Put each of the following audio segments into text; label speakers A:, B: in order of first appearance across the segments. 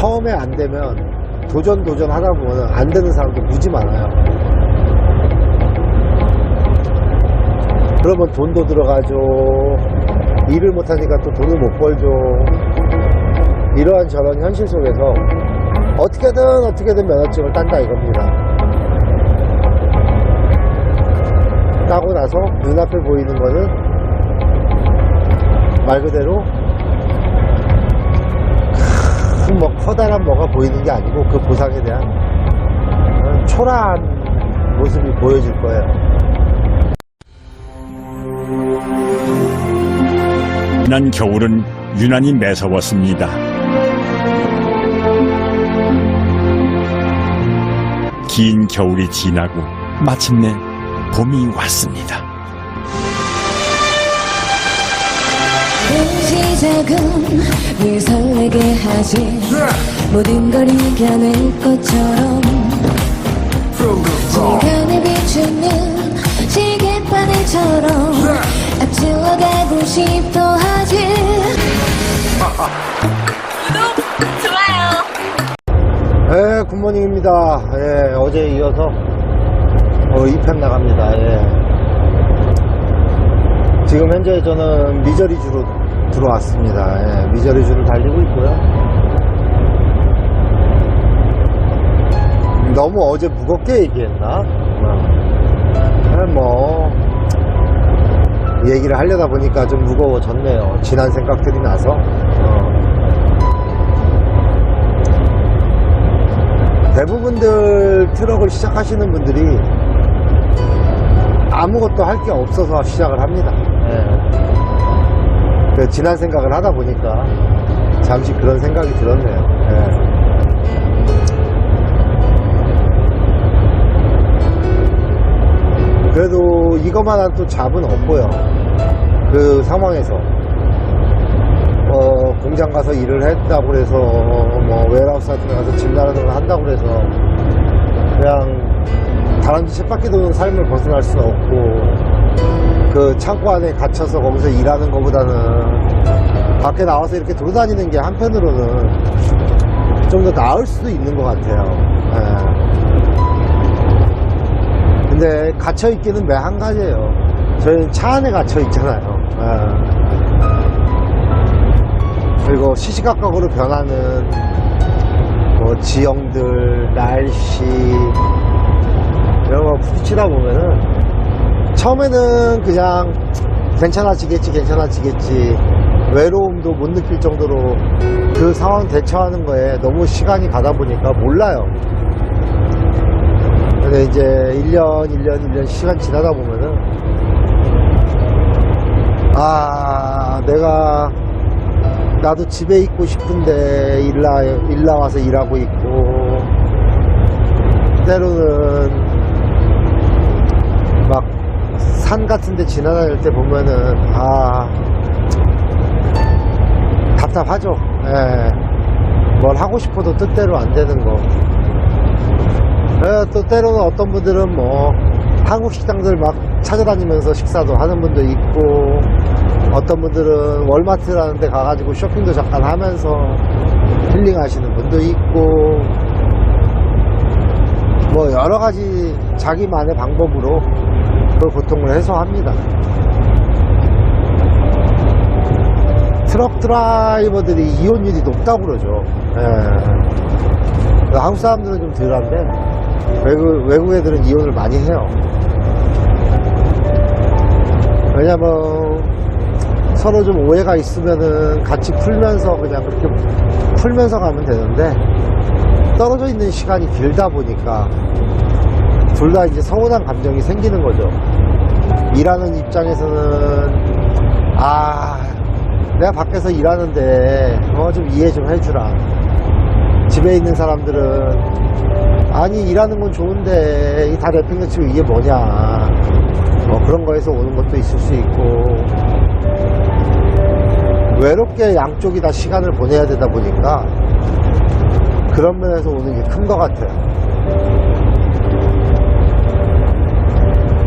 A: 처음에 안 되면 도전 하다 보면 안 되는 사람도 무지 많아요. 그러면 돈도 들어가죠. 일을 못하니까 또 돈을 못 벌죠. 이러한 저런 현실 속에서 어떻게든 면허증을 딴다 이겁니다. 따고 나서 눈앞에 보이는 거는 말 그대로 큰 커다란 뭐가 보이는 게 아니고 그 보상에 대한 초라한 모습이 보여질 거예요.
B: 지난 겨울은 유난히 매서웠습니다. 긴 겨울이 지나고 마침내 봄이 왔습니다.
C: 시작은 늘 설레게 하지 모든 걸 이겨낼 것처럼 시간을 비추는 시계바늘처럼 앞질러 가고 싶어 하지. 구독, 좋아요.
A: 네, 굿모닝입니다. 예, 어제 이어서 2편 나갑니다. 예. 지금 현재 저는 미저리주로 들어왔습니다. 예, 미저리주를 달리고 있고요. 너무 어제 무겁게 얘기했나? 얘기를 하려다 보니까 좀 무거워졌네요. 지난 생각들이 나서. 대부분들 트럭을 시작하시는 분들이 아무것도 할 게 없어서 시작을 합니다. 예. 지난 생각을 하다 보니까 잠시 그런 생각이 들었네요. 예. 그래도 이것만한 또 잡은 없고요. 그 상황에서 공장 가서 일을 했다고 해서 웨어하우스 같은 데 가서 짐 나르는 걸 한다고 해서 그냥 다람쥐 쳇바퀴 도는 삶을 벗어날 수는 없고, 그 창고 안에 갇혀서 거기서 일하는 것보다는 밖에 나와서 이렇게 돌아다니는 게 한편으로는 좀 더 나을 수도 있는 것 같아요. 근데 갇혀있기는 매 한 가지예요. 저희는 차 안에 갇혀있잖아요. 그리고 시시각각으로 변하는 지형들, 날씨 이런 거 부딪히다 보면은 처음에는 그냥 괜찮아지겠지 외로움도 못 느낄 정도로 그 상황 대처하는 거에 너무 시간이 가다 보니까 몰라요. 근데 이제 1년 시간 지나다 보면은 나도 집에 있고 싶은데 일 나와서 일하고 있고, 때로는 막 산 같은 데 지나다닐 때 보면은 답답하죠. 예. 뭘 하고 싶어도 뜻대로 안 되는 거. 또 때로는 어떤 분들은 한국 식당들 막 찾아다니면서 식사도 하는 분도 있고, 어떤 분들은 월마트라는 데 가가지고 쇼핑도 잠깐 하면서 힐링 하시는 분도 있고, 여러 가지 자기만의 방법으로 그 고통을 해소합니다. 트럭 드라이버들이 이혼율이 높다고 그러죠. 예. 한국 사람들은 좀 덜한데 외국 애들은 이혼을 많이 해요. 왜냐면 서로 좀 오해가 있으면은 같이 풀면서 그냥 그렇게 풀면서 가면 되는데, 떨어져 있는 시간이 길다 보니까 둘 다 이제 서운한 감정이 생기는 거죠. 일하는 입장에서는 내가 밖에서 일하는데 좀 이해 좀 해주라. 집에 있는 사람들은 일하는 건 좋은데 다 내팽개치고 이게 뭐냐, 그런 거에서 오는 것도 있을 수 있고, 외롭게 양쪽이 다 시간을 보내야 되다 보니까 그런 면에서 오는 게 큰 것 같아요.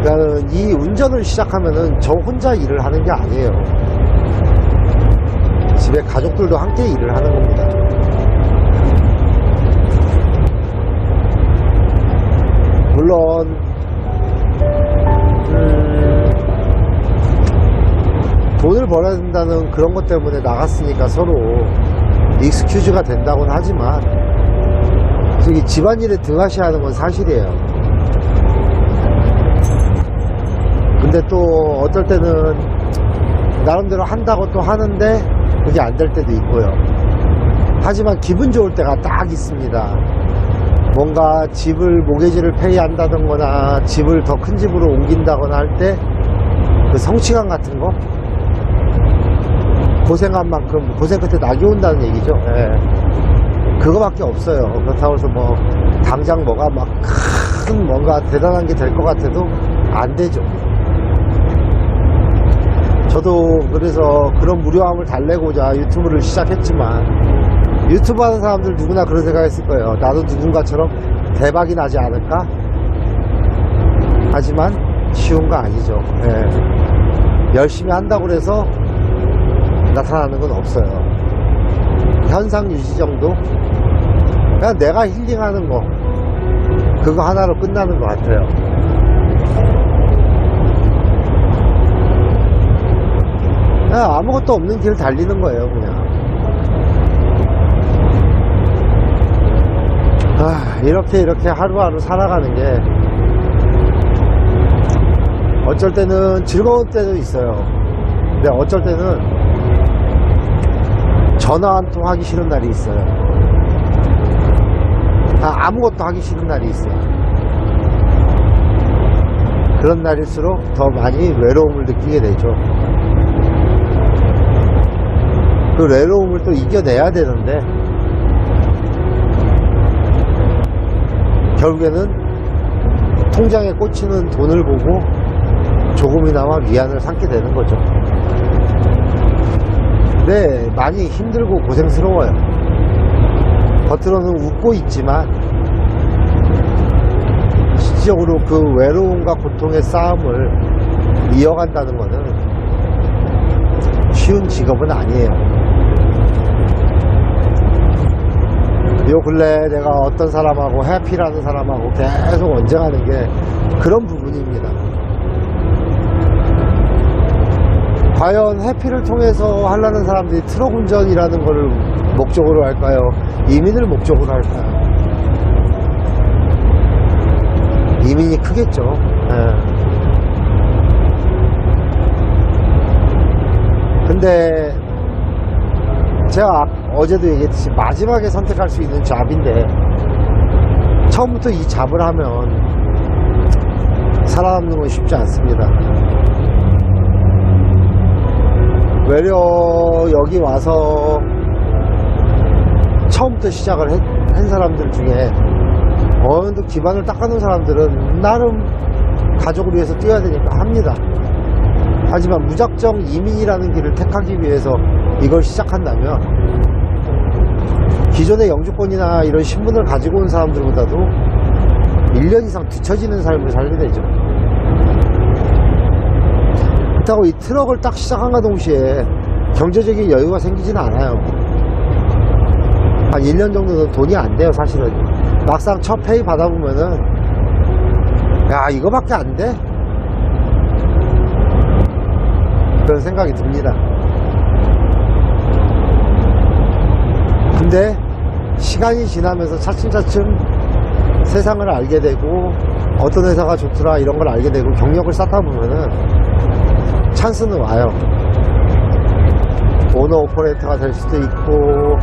A: 그러니까 이 운전을 시작하면은 저 혼자 일을 하는 게 아니에요. 집에 가족들도 함께 일을 하는 겁니다. 나간다는 그런 것 때문에 나갔으니까 서로 익스큐즈가 된다고는 하지만 저기 집안일에 등하시하는 건 사실이에요. 근데 또 어떨 때는 나름대로 한다고 또 하는데 그게 안 될 때도 있고요. 하지만 기분 좋을 때가 딱 있습니다. 뭔가 집을 모기지를 폐이한다던거나 집을 더 큰 집으로 옮긴다거나 할 때 그 성취감 같은 거, 고생한 만큼 고생 끝에 낙이 온다는 얘기죠. 예. 그거밖에 없어요. 그렇다고 해서 뭐 당장 뭐가 막 큰 뭔가 대단한 게 될 것 같아도 안 되죠. 저도 그래서 그런 무료함을 달래고자 유튜브를 시작했지만, 유튜브 하는 사람들 누구나 그런 생각했을 거예요. 나도 누군가처럼 대박이 나지 않을까? 하지만 쉬운 거 아니죠. 예. 열심히 한다고 해서 나타나는 건 없어요. 현상 유지 정도? 그냥 내가 힐링하는 거, 그거 하나로 끝나는 것 같아요. 그냥 아무것도 없는 길 달리는 거예요, 그냥. 이렇게 하루하루 살아가는 게 어쩔 때는 즐거운 때도 있어요. 근데 어쩔 때는 전화 한 통 하기 싫은 날이 있어요. 아무것도 하기 싫은 날이 있어요. 그런 날일수록 더 많이 외로움을 느끼게 되죠. 그 외로움을 또 이겨내야 되는데 결국에는 통장에 꽂히는 돈을 보고 조금이나마 위안을 삼게 되는 거죠. 네, 많이 힘들고 고생스러워요. 겉으로는 웃고 있지만 실질적으로 그 외로움과 고통의 싸움을 이어간다는 것은 쉬운 직업은 아니에요. 요 근래 내가 어떤 사람하고 해피라는 사람하고 계속 언쟁하는 게 그런 부분입니다. 과연 해피를 통해서 하려는 사람들이 트럭 운전이라는 거를 목적으로 할까요? 이민을 목적으로 할까요? 이민이 크겠죠. 근데 제가 어제도 얘기했듯이 마지막에 선택할 수 있는 잡인데 처음부터 이 잡을 하면 살아남는 건 쉽지 않습니다. 외려 여기 와서 처음부터 시작을 한 사람들 중에 어느 정도 기반을 닦아놓은 사람들은 나름 가족을 위해서 뛰어야 되니까 합니다. 하지만 무작정 이민이라는 길을 택하기 위해서 이걸 시작한다면 기존의 영주권이나 이런 신분을 가지고 온 사람들보다도 1년 이상 뒤처지는 삶을 살게 되죠. 그렇다고 이 트럭을 딱 시작한과 동시에 경제적인 여유가 생기지는 않아요. 한 1년 정도는 돈이 안 돼요, 사실은. 막상 첫 페이 받아보면은 야, 이거밖에 안 돼? 그런 생각이 듭니다. 근데 시간이 지나면서 차츰차츰 세상을 알게 되고 어떤 회사가 좋더라 이런 걸 알게 되고 경력을 쌓다 보면은 찬스는 와요. 오너 오퍼레이터가 될 수도 있고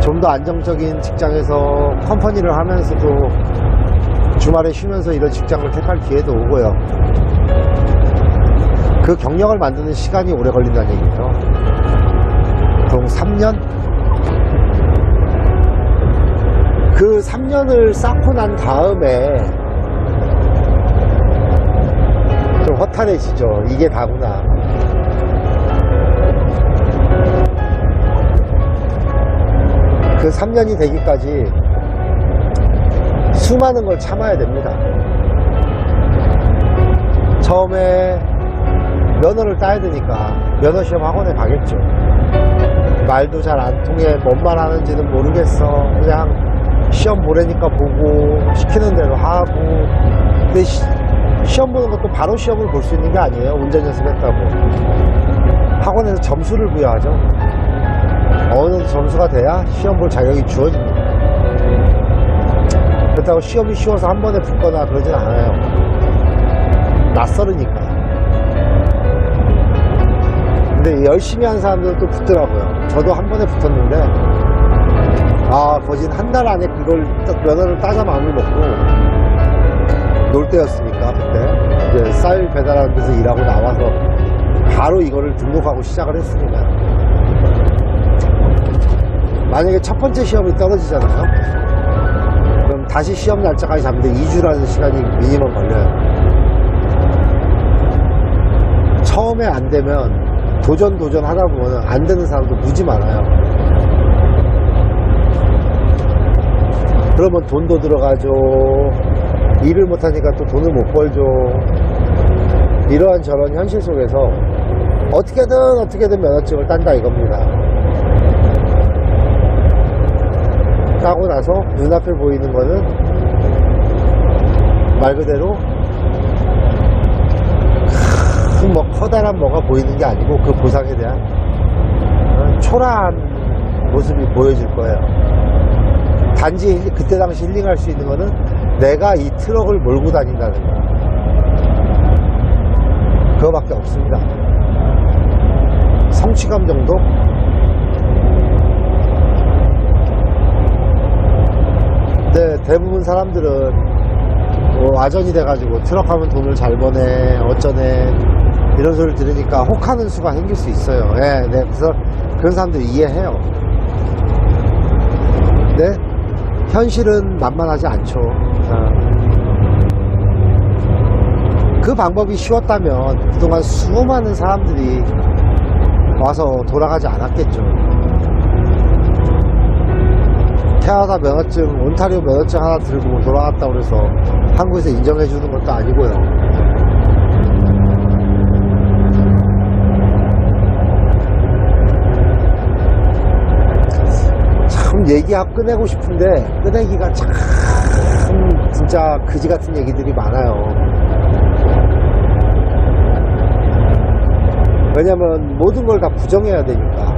A: 좀 더 안정적인 직장에서 컴퍼니를 하면서도 주말에 쉬면서 이런 직장을 택할 기회도 오고요. 그 경력을 만드는 시간이 오래 걸린다는 얘기죠. 그럼 3년? 그 3년을 쌓고 난 다음에 좀 허탈해지죠. 이게 다구나. 그 3년이 되기까지 수많은 걸 참아야 됩니다. 처음에 면허를 따야 되니까 면허시험 학원에 가겠죠. 말도 잘 안 통해 뭔 말 하는지는 모르겠어. 그냥 시험 보라니까 보고 시키는 대로 하고. 근데 시험 보는 것도 바로 시험을 볼 수 있는 게 아니에요. 운전 연습했다고. 학원에서 점수를 부여하죠. 어느 정도 점수가 돼야 시험 볼 자격이 주어집니다. 그렇다고 시험이 쉬워서 한 번에 붙거나 그러진 않아요. 낯설으니까. 근데 열심히 한 사람들은 또 붙더라고요. 저도 한 번에 붙었는데, 거진 한 달 안에 그걸 면허를 따자 마음을 먹고 놀 때였으니까, 그때 이제 쌀 배달하는 데서 일하고 나와서 바로 이거를 등록하고 시작을 했으니까. 만약에 첫 번째 시험이 떨어지잖아요. 그럼 다시 시험 날짜까지 잡는데 2주라는 시간이 미니멈 걸려요. 처음에 안 되면 도전 하다 보면 안 되는 사람도 무지 많아요. 그러면 돈도 들어가죠. 일을 못하니까 또 돈을 못 벌죠. 이러한 저런 현실 속에서 어떻게든 면허증을 딴다 이겁니다. 따고 나서 눈앞에 보이는 거는 말 그대로 큰 커다란 뭐가 보이는 게 아니고 그 보상에 대한 초라한 모습이 보여질 거예요. 단지 그때 당시 힐링할 수 있는 거는 내가 이 트럭을 몰고 다닌다는 거. 그거밖에 없습니다. 성취감 정도? 네, 대부분 사람들은 아전이 돼가지고 트럭하면 돈을 잘 버네, 어쩌네 이런 소리를 들으니까 혹하는 수가 생길 수 있어요. 네, 그래서 그런 사람들 이해해요. 네, 현실은 만만하지 않죠. 그 방법이 쉬웠다면 그동안 수많은 사람들이 와서 돌아가지 않았겠죠. 캐나다 면허증, 온타리오 면허증 하나 들고 돌아갔다고 해서 한국에서 인정해 주는 것도 아니고요. 참 얘기하고 꺼내고 싶은데 꺼내기가 참 진짜 그지 같은 얘기들이 많아요. 왜냐면 모든 걸 다 부정해야 되니까.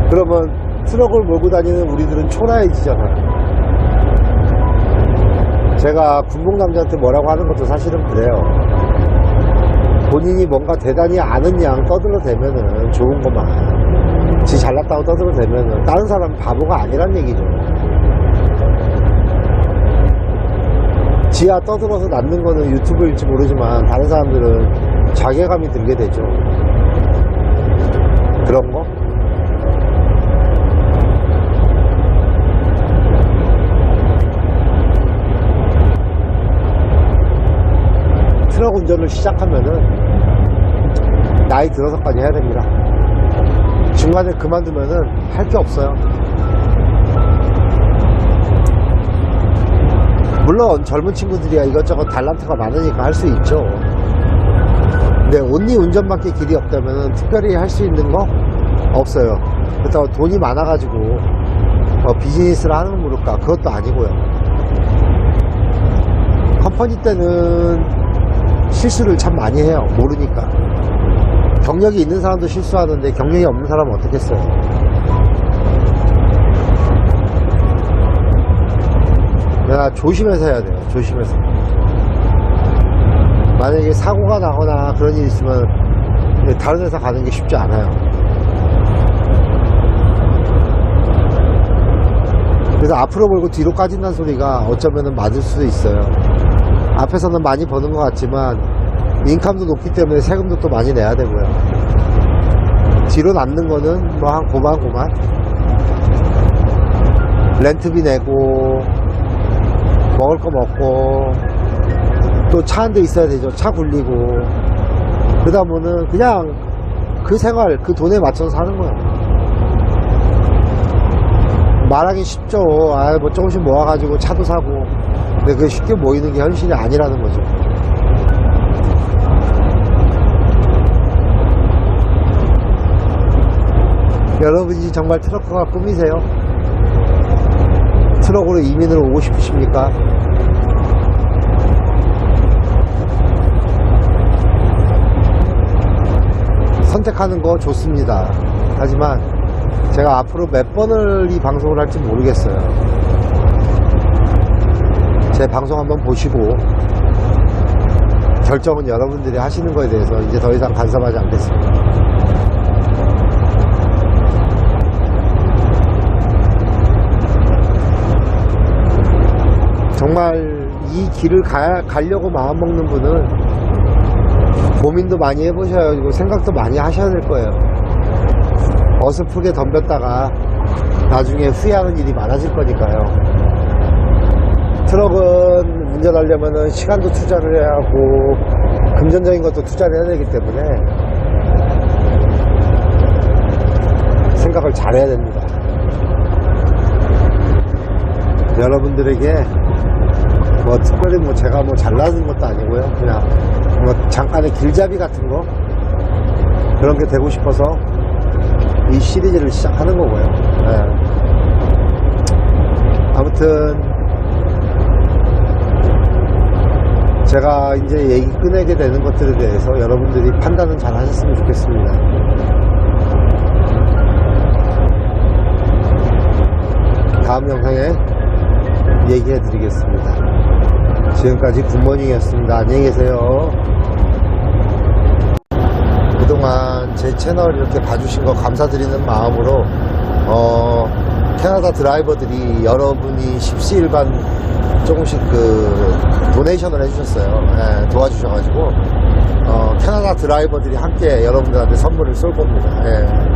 A: 그러면 트럭을 몰고 다니는 우리들은 초라해지잖아요. 제가 군복남자한테 뭐라고 하는 것도 사실은 그래요. 본인이 뭔가 대단히 아는 양 떠들어대면은 좋은 것만, 지 잘났다고 떠들어대면은 다른 사람은 바보가 아니란 얘기죠. 지야 떠들어서 낳는 거는 유튜브일지 모르지만 다른 사람들은 자괴감이 들게 되죠. 그런 거? 트럭 운전을 시작하면은 나이 들어서까지 해야 됩니다. 중간에 그만두면은 할 게 없어요. 물론 젊은 친구들이야 이것저것 달란트가 많으니까 할 수 있죠. 근데 온리 운전밖에 길이 없다면 특별히 할 수 있는 거 없어요. 그렇다고 돈이 많아가지고 비즈니스를 하는 모를까, 그것도 아니고요. 컴퍼니 때는 실수를 참 많이 해요. 모르니까. 경력이 있는 사람도 실수하는데 경력이 없는 사람은 어떻겠어요. 내가 조심해서 해야 돼요. 조심해서. 만약에 사고가 나거나 그런 일이 있으면 다른 회사 가는 게 쉽지 않아요. 그래서 앞으로 몰고 뒤로 까진다는 소리가 어쩌면 맞을 수도 있어요. 앞에서는 많이 버는 것 같지만 인컴도 높기 때문에 세금도 또 많이 내야 되고요. 뒤로 남는 거는 뭐 한 고만 렌트비 내고 먹을 거 먹고 또 차 한 대 있어야 되죠. 차 굴리고 그러다 보면 그냥 그 생활, 그 돈에 맞춰서 사는 거예요. 말하기 쉽죠. 뭐 조금씩 모아가지고 차도 사고. 근데 그게 쉽게 모이는 게 현실이 아니라는 거죠. 여러분이 정말 트럭커가 꿈이세요? 트럭으로 이민을 오고 싶으십니까? 선택하는 거 좋습니다. 하지만 제가 앞으로 몇 번을 이 방송을 할지 모르겠어요. 제 방송 한번 보시고 결정은 여러분들이 하시는 거에 대해서 이제 더 이상 간섭하지 않겠습니다. 정말 이 길을 가려고 마음먹는 분은 고민도 많이 해보셔야 하고 생각도 많이 하셔야 될 거예요. 어설프게 덤볐다가 나중에 후회하는 일이 많아질 거니까요. 트럭은 운전하려면 시간도 투자를 해야 하고 금전적인 것도 투자를 해야 되기 때문에 생각을 잘 해야 됩니다. 여러분들에게 뭐 특별히 뭐 제가 뭐 잘나는 것도 아니고요. 그냥 뭐 잠깐의 길잡이 같은 거 그런 게 되고 싶어서 이 시리즈를 시작하는 거고요. 네. 아무튼 제가 이제 얘기 꺼내게 되는 것들에 대해서 여러분들이 판단은 잘 하셨으면 좋겠습니다. 다음 영상에 얘기해 드리겠습니다. 지금까지 굿모닝이었습니다. 안녕히 계세요. 그동안 제 채널 이렇게 봐주신 거 감사드리는 마음으로 캐나다 드라이버들이 여러분이 십시일반 조금씩 도네이션을 해주셨어요. 네, 도와주셔가지고 캐나다 드라이버들이 함께 여러분들한테 선물을 쏠 겁니다. 네.